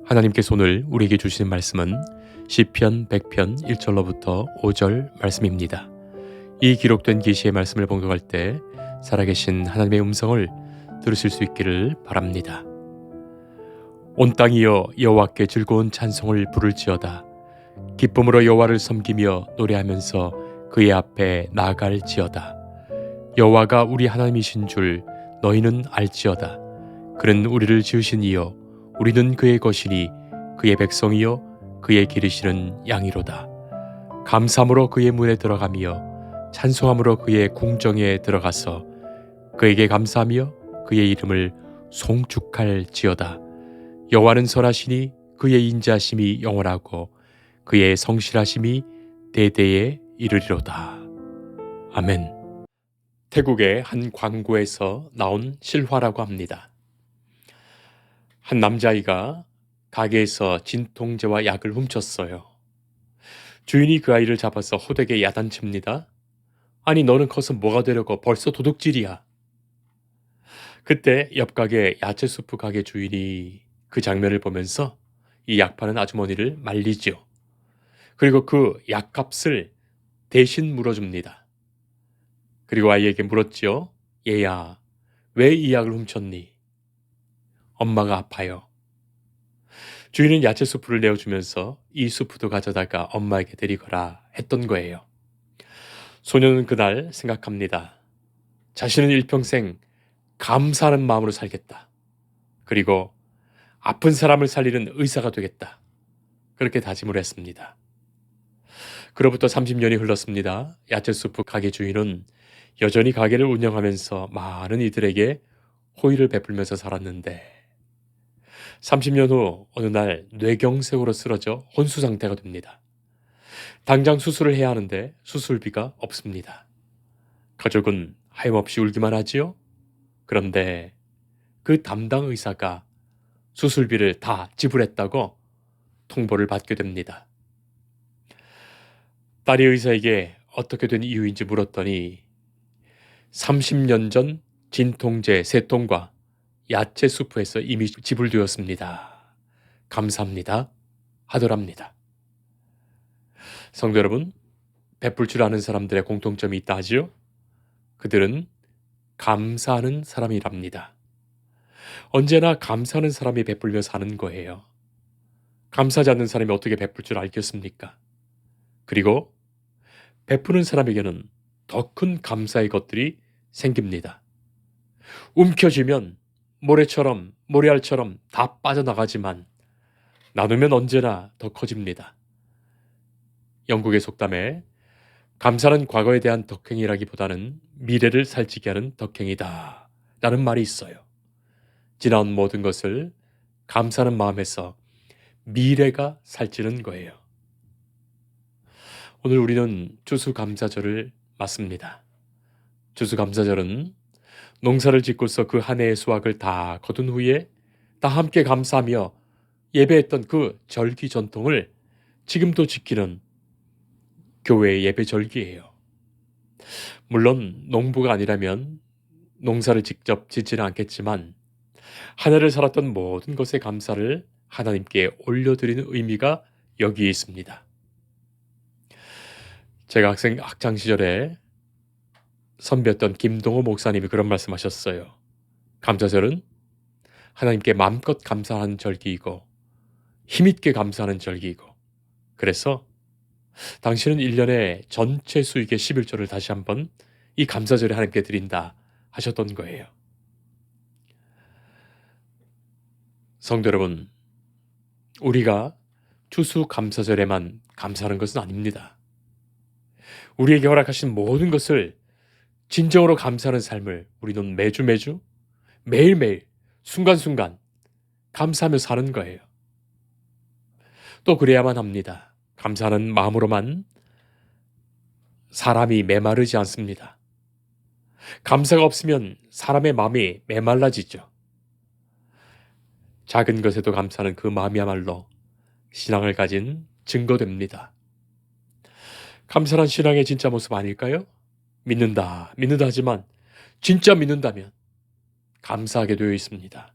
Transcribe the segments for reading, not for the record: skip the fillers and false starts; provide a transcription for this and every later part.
하나님께서 오늘 우리에게 주시는 말씀은 시편 100편 1절로부터 5절 말씀입니다. 이 기록된 계시의 말씀을 봉독할 때 살아계신 하나님의 음성을 들으실 수 있기를 바랍니다. 온 땅이여 여호와께 즐거운 찬송을 부를지어다. 기쁨으로 여호와를 섬기며 노래하면서 그의 앞에 나아갈지어다. 여호와가 우리 하나님이신 줄 너희는 알지어다. 그는 우리를 지으신 이여 우리는 그의 것이니 그의 백성이여 그의 기르시는 양이로다. 감사함으로 그의 문에 들어가며 찬송함으로 그의 궁정에 들어가서 그에게 감사하며 그의 이름을 송축할지어다. 여호와는 선하시니 그의 인자심이 영원하고 그의 성실하심이 대대에 이르리로다. 아멘. 태국의 한 광고에서 나온 실화라고 합니다. 한 남자아이가 가게에서 진통제와 약을 훔쳤어요. 주인이 그 아이를 잡아서 호되게 야단칩니다. 아니 너는 커서 뭐가 되려고 벌써 도둑질이야. 그때 옆 가게 야채수프 가게 주인이 그 장면을 보면서 이 약 파는 아주머니를 말리죠. 그리고 그 약값을 대신 물어줍니다. 그리고 아이에게 물었지요. 얘야, 왜 이 약을 훔쳤니? 엄마가 아파요. 주인은 야채 수프를 내어주면서 이 수프도 가져다가 엄마에게 드리거라 했던 거예요. 소녀는 그날 생각합니다. 자신은 일평생 감사하는 마음으로 살겠다. 그리고 아픈 사람을 살리는 의사가 되겠다. 그렇게 다짐을 했습니다. 그로부터 30년이 흘렀습니다. 야채 수프 가게 주인은 여전히 가게를 운영하면서 많은 이들에게 호의를 베풀면서 살았는데 30년 후 어느 날 뇌경색으로 쓰러져 혼수 상태가 됩니다. 당장 수술을 해야 하는데 수술비가 없습니다. 가족은 하염없이 울기만 하지요. 그런데 그 담당 의사가 수술비를 다 지불했다고 통보를 받게 됩니다. 딸이 의사에게 어떻게 된 이유인지 물었더니 30년 전 진통제 3통과 야채 수프에서 이미 지불되었습니다. 감사합니다. 하더랍니다. 성도 여러분, 베풀 줄 아는 사람들의 공통점이 있다 하지요? 그들은 감사하는 사람이랍니다. 언제나 감사하는 사람이 베풀며 사는 거예요. 감사하지 않는 사람이 어떻게 베풀 줄 알겠습니까? 그리고 베푸는 사람에게는 더 큰 감사의 것들이 생깁니다. 움켜쥐면 모래알처럼 다 빠져나가지만 나누면 언제나 더 커집니다. 영국의 속담에 감사는 과거에 대한 덕행이라기보다는 미래를 살찌게 하는 덕행이다 라는 말이 있어요. 지나온 모든 것을 감사하는 마음에서 미래가 살찌는 거예요. 오늘 우리는 추수감사절을 맞습니다. 추수감사절은 농사를 짓고서 그 한 해의 수확을 다 거둔 후에 다 함께 감사하며 예배했던 그 절기 전통을 지금도 지키는 교회의 예배 절기예요. 물론 농부가 아니라면 농사를 직접 짓지는 않겠지만 한 해를 살았던 모든 것에 감사를 하나님께 올려드리는 의미가 여기에 있습니다. 제가 학창 시절에 선배였던 김동호 목사님이 그런 말씀하셨어요. 감사절은 하나님께 마음껏 감사하는 절기이고 힘있게 감사하는 절기이고 그래서 당신은 1년의 전체 수익의 11조를 다시 한번 이 감사절에 하나님께 드린다 하셨던 거예요. 성도 여러분, 우리가 추수감사절에만 감사하는 것은 아닙니다. 우리에게 허락하신 모든 것을 진정으로 감사하는 삶을 우리는 매주 매일매일 순간순간 감사하며 사는 거예요. 또 그래야만 합니다. 감사하는 마음으로만 사람이 메마르지 않습니다. 감사가 없으면 사람의 마음이 메말라지죠. 작은 것에도 감사하는 그 마음이야말로 신앙을 가진 증거됩니다. 감사란 신앙의 진짜 모습 아닐까요? 믿는다 하지만 진짜 믿는다면 감사하게 되어 있습니다.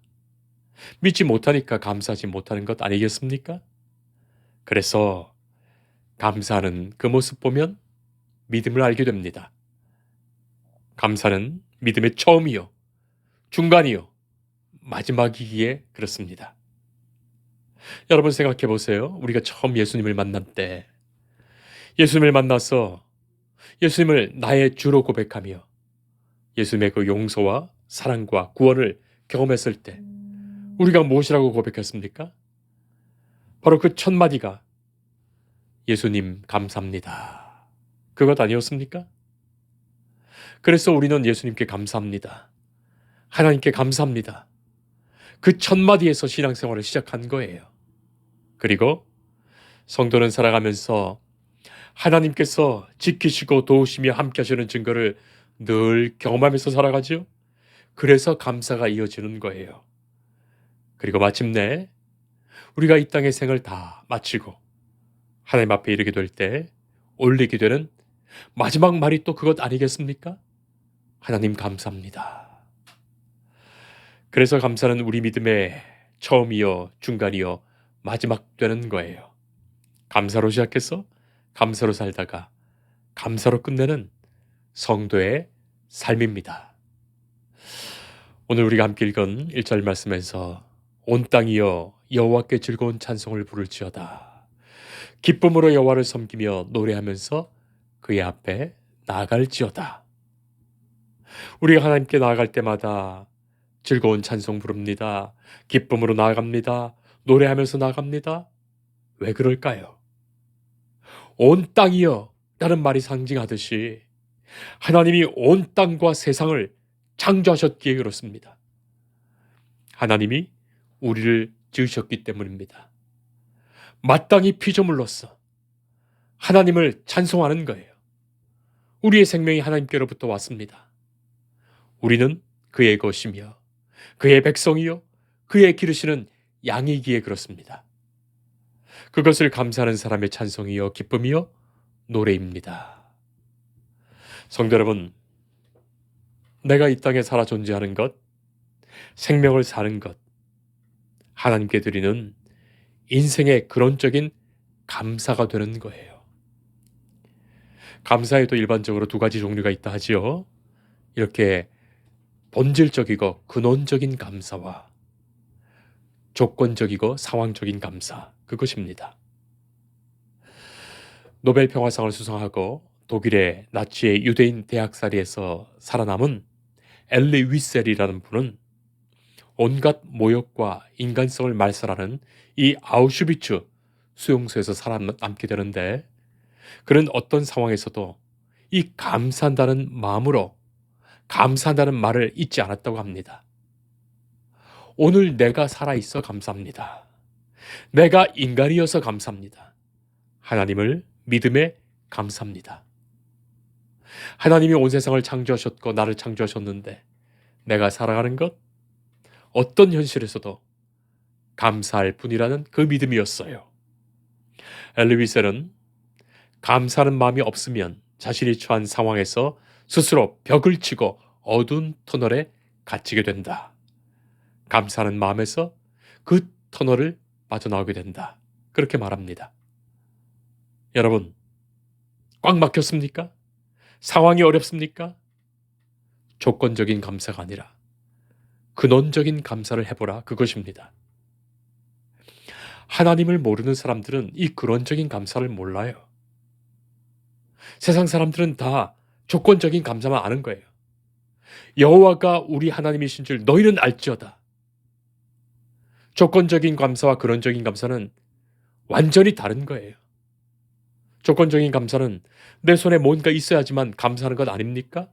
믿지 못하니까 감사하지 못하는 것 아니겠습니까? 그래서 감사하는 그 모습 보면 믿음을 알게 됩니다. 감사는 믿음의 처음이요, 중간이요, 마지막이기에 그렇습니다. 여러분 생각해 보세요. 우리가 처음 예수님을 만난 때, 예수님을 만나서 예수님을 나의 주로 고백하며 예수님의 그 용서와 사랑과 구원을 경험했을 때 우리가 무엇이라고 고백했습니까? 바로 그 첫 마디가 예수님 감사합니다. 그것 아니었습니까? 그래서 우리는 예수님께 감사합니다. 하나님께 감사합니다. 그 첫 마디에서 신앙생활을 시작한 거예요. 그리고 성도는 살아가면서 하나님께서 지키시고 도우시며 함께 하시는 증거를 늘 경험하면서 살아가죠. 그래서 감사가 이어지는 거예요. 그리고 마침내 우리가 이 땅의 생을 다 마치고 하나님 앞에 이르게 될 때 올리게 되는 마지막 말이 또 그것 아니겠습니까? 하나님 감사합니다. 그래서 감사는 우리 믿음의 처음이요, 중간이요, 마지막 되는 거예요. 감사로 시작해서 감사로 살다가 감사로 끝내는 성도의 삶입니다. 오늘 우리가 함께 읽은 1절 말씀에서 온 땅이여 여호와께 즐거운 찬송을 부를지어다. 기쁨으로 여호와를 섬기며 노래하면서 그의 앞에 나아갈지어다. 우리가 하나님께 나아갈 때마다 즐거운 찬송 부릅니다. 기쁨으로 나아갑니다. 노래하면서 나아갑니다. 왜 그럴까요? 온 땅이여 라는 말이 상징하듯이 하나님이 온 땅과 세상을 창조하셨기에 그렇습니다. 하나님이 우리를 지으셨기 때문입니다. 마땅히 피조물로서 하나님을 찬송하는 거예요. 우리의 생명이 하나님께로부터 왔습니다. 우리는 그의 것이며 그의 백성이요 그의 기르시는 양이기에 그렇습니다. 그것을 감사하는 사람의 찬송이요 기쁨이요 노래입니다. 성도 여러분, 내가 이 땅에 살아 존재하는 것, 생명을 사는 것, 하나님께 드리는 인생의 근원적인 감사가 되는 거예요. 감사에도 일반적으로 두 가지 종류가 있다 하지요. 이렇게 본질적이고 근원적인 감사와 조건적이고 상황적인 감사, 그것입니다. 노벨 평화상을 수상하고 독일의 나치의 유대인 대학살이에서 살아남은 엘리 위셀이라는 분은 온갖 모욕과 인간성을 말살하는 이 아우슈비츠 수용소에서 살아남게 되는데, 그는 어떤 상황에서도 이 감사한다는 마음으로 감사한다는 말을 잊지 않았다고 합니다. 오늘 내가 살아있어 감사합니다. 내가 인간이어서 감사합니다. 하나님을 믿음에 감사합니다. 하나님이 온 세상을 창조하셨고 나를 창조하셨는데 내가 살아가는 것, 어떤 현실에서도 감사할 뿐이라는 그 믿음이었어요. 엘리 위셀은 감사하는 마음이 없으면 자신이 처한 상황에서 스스로 벽을 치고 어두운 터널에 갇히게 된다. 감사하는 마음에서 그 터널을 빠져나오게 된다. 그렇게 말합니다. 여러분, 꽉 막혔습니까? 상황이 어렵습니까? 조건적인 감사가 아니라 근원적인 감사를 해보라, 그것입니다. 하나님을 모르는 사람들은 이 근원적인 감사를 몰라요. 세상 사람들은 다 조건적인 감사만 아는 거예요. 여호와가 우리 하나님이신 줄 너희는 알지어다. 조건적인 감사와 근원적인 감사는 완전히 다른 거예요. 조건적인 감사는 내 손에 뭔가 있어야지만 감사하는 것 아닙니까?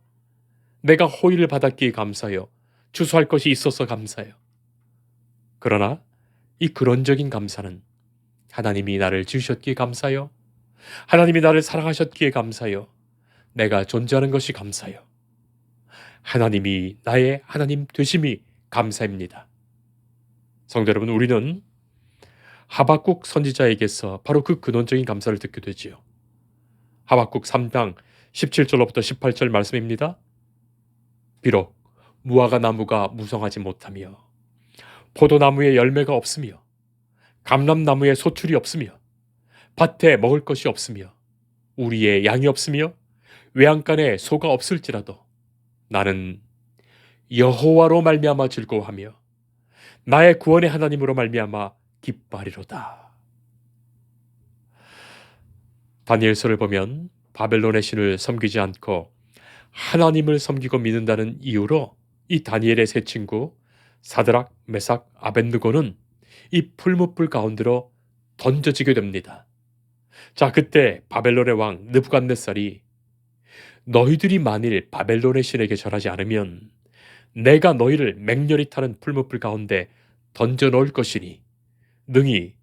내가 호의를 받았기에 감사해요. 추수할 것이 있어서 감사해요. 그러나 이 근원적인 감사는 하나님이 나를 지으셨기에 감사해요. 하나님이 나를 사랑하셨기에 감사해요. 내가 존재하는 것이 감사해요. 하나님이 나의 하나님 되심이 감사입니다. 성도 여러분, 우리는 하박국 선지자에게서 바로 그 근원적인 감사를 듣게 되지요. 하박국 3장 17절로부터 18절 말씀입니다. 비록 무화과 나무가 무성하지 못하며 포도나무에 열매가 없으며 감람나무에 소출이 없으며 밭에 먹을 것이 없으며 우리의 양이 없으며 외양간에 소가 없을지라도 나는 여호와로 말미암아 즐거워하며 나의 구원의 하나님으로 말미암아 기뻐하리로다. 다니엘서를 보면 바벨론의 신을 섬기지 않고 하나님을 섬기고 믿는다는 이유로 이 다니엘의 세 친구 사드락, 메삭, 아벳느고는 이 풀무불 가운데로 던져지게 됩니다. 자, 그때 바벨론의 왕 느부갓네살이 너희들이 만일 바벨론의 신에게 절하지 않으면 내가 너희를 맹렬히 타는 풀무불 가운데 던져 넣을 것이니 능히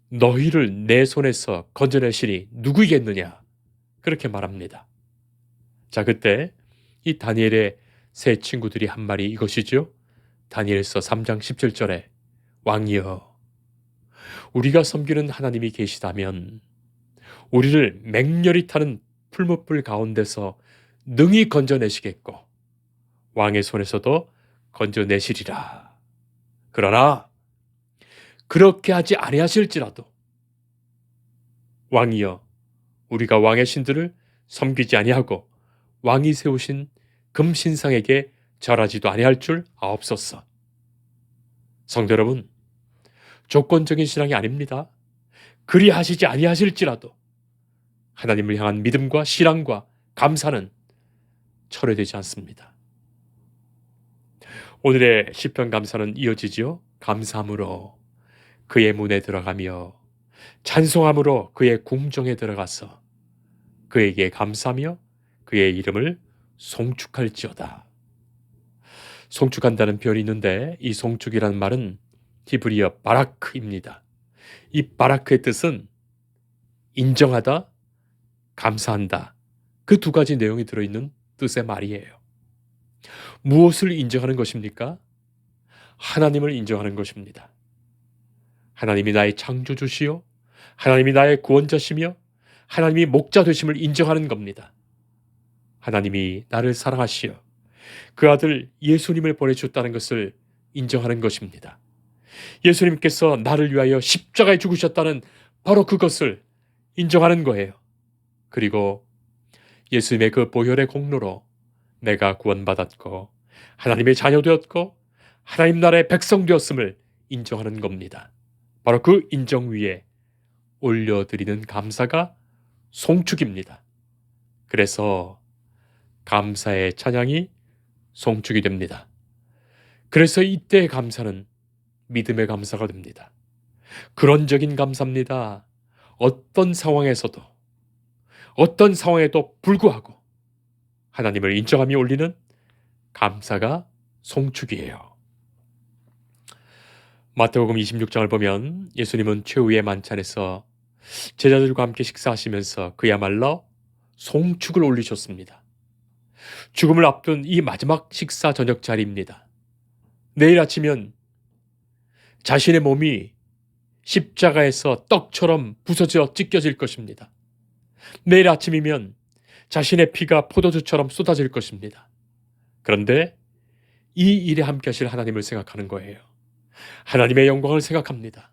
너희를 내 손에서 건져낼 신이 누구이겠느냐, 그렇게 말합니다. 자, 그때 이 다니엘의 세 친구들이 한 말이 이것이죠. 다니엘서 3장 17절에 왕이여, 우리가 섬기는 하나님이 계시다면 우리를 맹렬히 타는 풀무불 가운데서 능히 건져내시겠고 왕의 손에서도 건져내시리라. 그러나 그렇게 하지 아니하실지라도 왕이여, 우리가 왕의 신들을 섬기지 아니하고 왕이 세우신 금신상에게 절하지도 아니할 줄 아옵소서. 성도 여러분, 조건적인 신앙이 아닙니다. 그리하시지 아니하실지라도 하나님을 향한 믿음과 신앙과 감사는 철회되지 않습니다. 오늘의 시편 감사는 이어지지요. 감사함으로 그의 문에 들어가며 찬송함으로 그의 궁정에 들어가서 그에게 감사하며 그의 이름을 송축할지어다. 송축한다는 표현이 있는데 이 송축이라는 말은 히브리어 바라크입니다. 이 바라크의 뜻은 인정하다, 감사한다, 그 두 가지 내용이 들어있는 뜻의 말이에요. 무엇을 인정하는 것입니까? 하나님을 인정하는 것입니다. 하나님이 나의 창조주시요, 하나님이 나의 구원자시며 하나님이 목자 되심을 인정하는 겁니다. 하나님이 나를 사랑하시어 그 아들 예수님을 보내주셨다는 것을 인정하는 것입니다. 예수님께서 나를 위하여 십자가에 죽으셨다는 바로 그것을 인정하는 거예요. 그리고 예수님의 그 보혈의 공로로 내가 구원받았고 하나님의 자녀 되었고 하나님 나라의 백성 되었음을 인정하는 겁니다. 바로 그 인정 위에 올려드리는 감사가 송축입니다. 그래서 감사의 찬양이 송축이 됩니다. 그래서 이때의 감사는 믿음의 감사가 됩니다. 근원적인 감사입니다. 어떤 상황에서도, 어떤 상황에도 불구하고 하나님을 인정하며 올리는 감사가 송축이에요. 마태복음 26장을 보면 예수님은 최후의 만찬에서 제자들과 함께 식사하시면서 그야말로 송축을 올리셨습니다. 죽음을 앞둔 이 마지막 식사 저녁 자리입니다. 내일 아침이면 자신의 몸이 십자가에서 떡처럼 부서져 찢겨질 것입니다. 내일 아침이면 자신의 피가 포도주처럼 쏟아질 것입니다. 그런데 이 일에 함께 하실 하나님을 생각하는 거예요. 하나님의 영광을 생각합니다.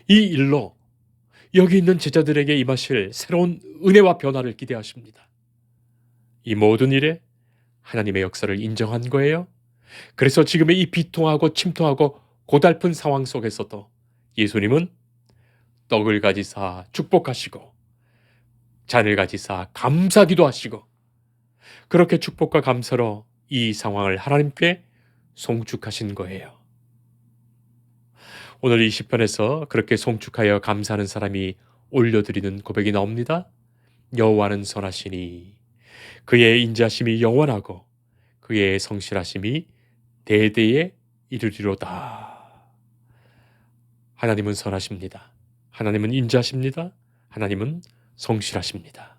이 일로 여기 있는 제자들에게 임하실 새로운 은혜와 변화를 기대하십니다. 이 모든 일에 하나님의 역사를 인정한 거예요. 그래서 지금의 이 비통하고 침통하고 고달픈 상황 속에서도 예수님은 떡을 가지사 축복하시고 잔을 가지사 감사기도 하시고 그렇게 축복과 감사로 이 상황을 하나님께 송축하신 거예요. 오늘 이 시편에서 그렇게 송축하여 감사하는 사람이 올려드리는 고백이 나옵니다. 여호와는 선하시니 그의 인자심이 영원하고 그의 성실하심이 대대에 이르리로다. 하나님은 선하십니다. 하나님은 인자하십니다. 하나님은 성실하십니다.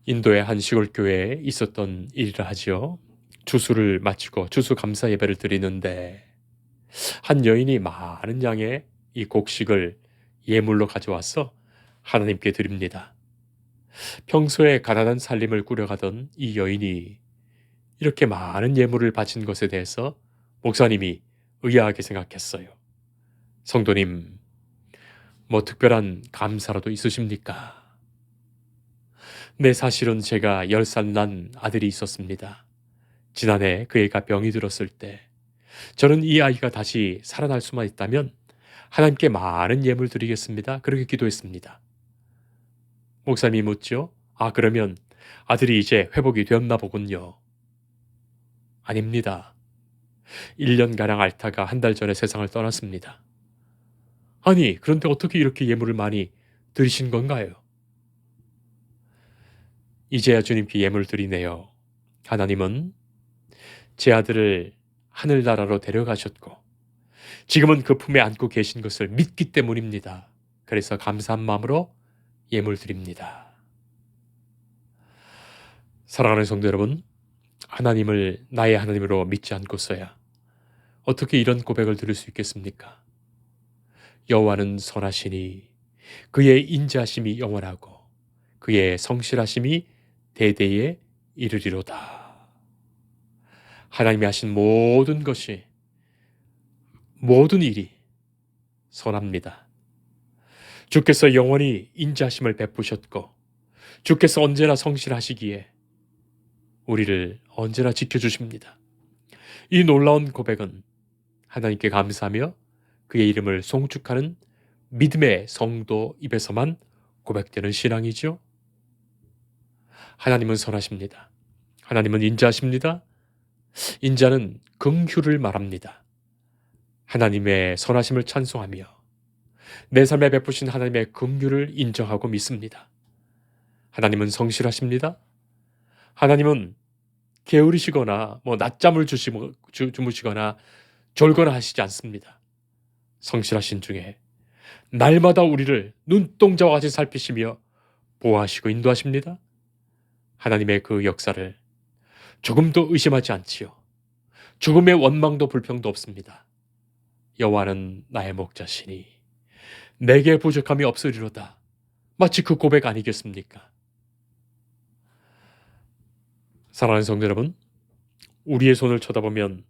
인도의 한 시골 교회에 있었던 일이라 하지요. 주수를 마치고 주수 감사 예배를 드리는데 한 여인이 많은 양의 이 곡식을 예물로 가져와서 하나님께 드립니다. 평소에 가난한 살림을 꾸려가던 이 여인이 이렇게 많은 예물을 바친 것에 대해서 목사님이 의아하게 생각했어요. 성도님, 뭐 특별한 감사라도 있으십니까? 네, 사실은 제가 10살 난 아들이 있었습니다. 지난해 그 애가 병이 들었을 때 저는 이 아이가 다시 살아날 수만 있다면 하나님께 많은 예물 드리겠습니다. 그렇게 기도했습니다. 목사님이 묻죠. 그러면 아들이 이제 회복이 되었나 보군요. 아닙니다. 1년가량 앓다가 한 달 전에 세상을 떠났습니다. 아니, 그런데 어떻게 이렇게 예물을 많이 드리신 건가요? 이제야 주님께 예물 드리네요. 하나님은 제 아들을 하늘나라로 데려가셨고 지금은 그 품에 안고 계신 것을 믿기 때문입니다. 그래서 감사한 마음으로 예물 드립니다. 사랑하는 성도 여러분, 하나님을 나의 하나님으로 믿지 않고서야 어떻게 이런 고백을 드릴 수 있겠습니까? 여호와는 선하시니 그의 인자하심이 영원하고 그의 성실하심이 대대에 이르리로다. 하나님이 하신 모든 것이, 모든 일이 선합니다. 주께서 영원히 인자하심을 베푸셨고 주께서 언제나 성실하시기에 우리를 언제나 지켜주십니다. 이 놀라운 고백은 하나님께 감사하며 그의 이름을 송축하는 믿음의 성도 입에서만 고백되는 신앙이죠. 하나님은 선하십니다. 하나님은 인자하십니다. 인자는 긍휼을 말합니다. 하나님의 선하심을 찬송하며 내 삶에 베푸신 하나님의 긍휼을 인정하고 믿습니다. 하나님은 성실하십니다. 하나님은 게으르시거나 낮잠을 주무시거나 졸거나 하시지 않습니다. 성실하신 중에 날마다 우리를 눈동자와 같이 살피시며 보호하시고 인도하십니다. 하나님의 그 역사를 조금도 의심하지 않지요. 죽음의 원망도 불평도 없습니다. 여호와는 나의 목자시니 내게 부족함이 없으리로다. 마치 그 고백 아니겠습니까? 사랑하는 성도 여러분, 우리의 손을 쳐다보면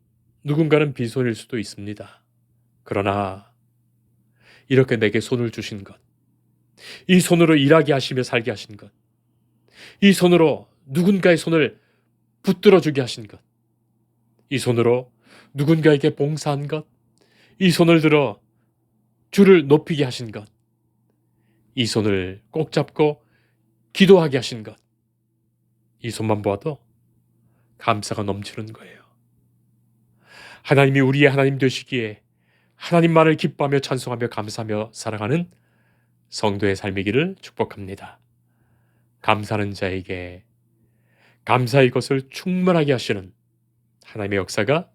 누군가는 빈손일 수도 있습니다. 그러나 이렇게 내게 손을 주신 것, 이 손으로 일하게 하시며 살게 하신 것, 이 손으로 누군가의 손을 붙들어 주게 하신 것, 이 손으로 누군가에게 봉사한 것, 이 손을 들어 주를 높이게 하신 것, 이 손을 꼭 잡고 기도하게 하신 것, 이 손만 보아도 감사가 넘치는 거예요. 하나님이 우리의 하나님 되시기에 하나님만을 기뻐하며 찬송하며 감사하며 살아가는 성도의 삶이기를 축복합니다. 감사하는 자에게 감사의 것을 충만하게 하시는 하나님의 역사가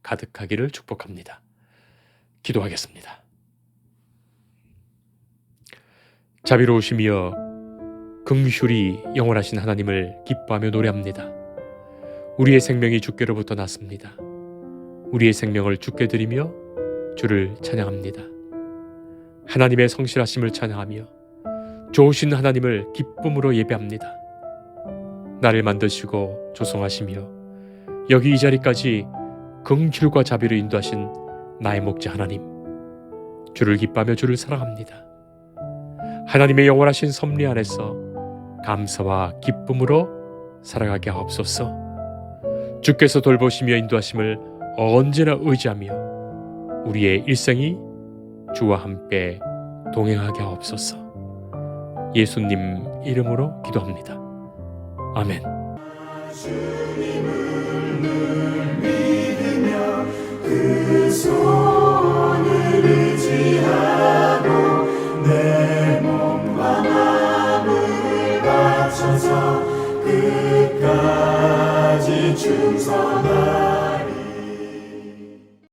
가득하기를 축복합니다. 기도하겠습니다. 자비로우시며 긍휼이 영원하신 하나님을 기뻐하며 노래합니다. 우리의 생명이 주께로부터 났습니다. 우리의 생명을 주께 드리며 주를 찬양합니다. 하나님의 성실하심을 찬양하며 좋으신 하나님을 기쁨으로 예배합니다. 나를 만드시고 조성하시며 여기 이 자리까지 긍휼과 자비로 인도하신 나의 목자 하나님, 주를 기뻐하며 주를 사랑합니다. 하나님의 영원하신 섭리 안에서 감사와 기쁨으로 살아가게 하옵소서. 주께서 돌보시며 인도하심을 언제나 의지하며 우리의 일생이 주와 함께 동행하게 하옵소서. 예수님 이름으로 기도합니다. 아멘. 주님을 늘 믿으며 그 손을 의지하고 내 몸과 마음을 바쳐서 끝까지 충성하리.